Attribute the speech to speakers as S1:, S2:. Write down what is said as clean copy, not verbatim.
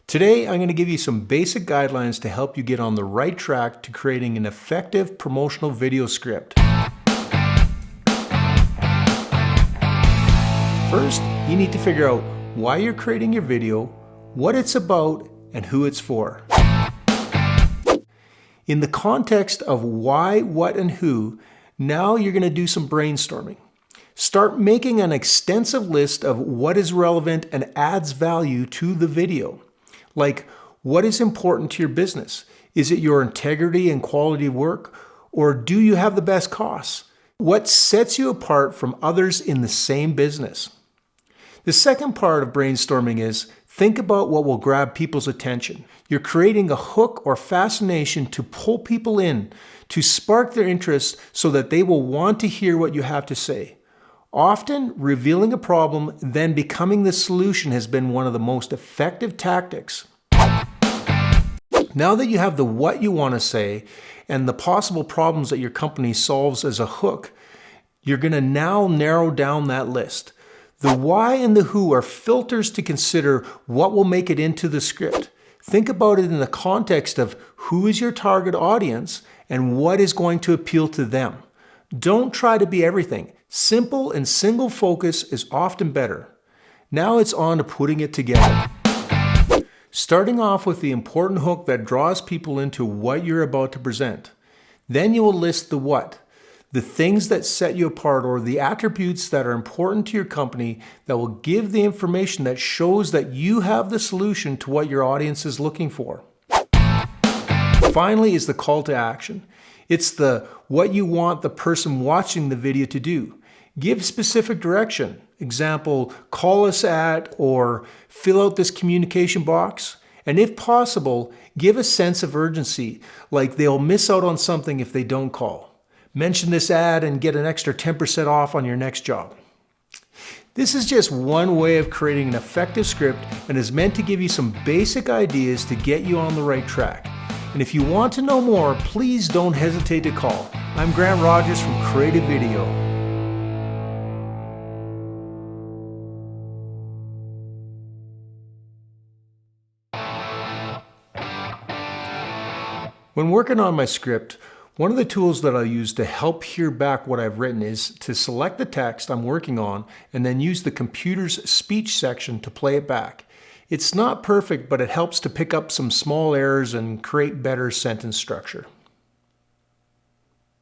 S1: Today, I'm going to give you some basic guidelines to help you get on the right track to creating an effective promotional video script. First, you need to figure out why you're creating your video, what it's about, and who it's for. In the context of why, what, and who, now you're going to do some brainstorming. Start making an extensive list of what is relevant and adds value to the video. Like, what is important to your business? Is it your integrity and quality of work? Or do you have the best costs? What sets you apart from others in the same business? The second part of brainstorming is think about what will grab people's attention. You're creating a hook or fascination to pull people in, to spark their interest so that they will want to hear what you have to say. Often, revealing a problem, then becoming the solution has been one of the most effective tactics. Now that you have the what you want to say and the possible problems that your company solves as a hook, you're going to now narrow down that list. The why and the who are filters to consider what will make it into the script. Think about it in the context of who is your target audience and what is going to appeal to them. Don't try to be everything. Simple and single focus is often better. Now it's on to putting it together. Starting off with the important hook that draws people into what you're about to present. Then you will list the what, the things that set you apart or the attributes that are important to your company that will give the information that shows that you have the solution to what your audience is looking for. Finally is the call to action. It's the what you want the person watching the video to do. Give specific direction. Example, call us at or fill out this communication box. And if possible, give a sense of urgency, like they'll miss out on something if they don't call. Mention this ad and get an extra 10% off on your next job. This is just one way of creating an effective script and is meant to give you some basic ideas to get you on the right track. And if you want to know more, please don't hesitate to call. I'm Grant Rogers from Creative Video. When working on my script, one of the tools that I'll use to help hear back what I've written is to select the text I'm working on and then use the computer's speech section to play it back. It's not perfect, but it helps to pick up some small errors and create better sentence structure.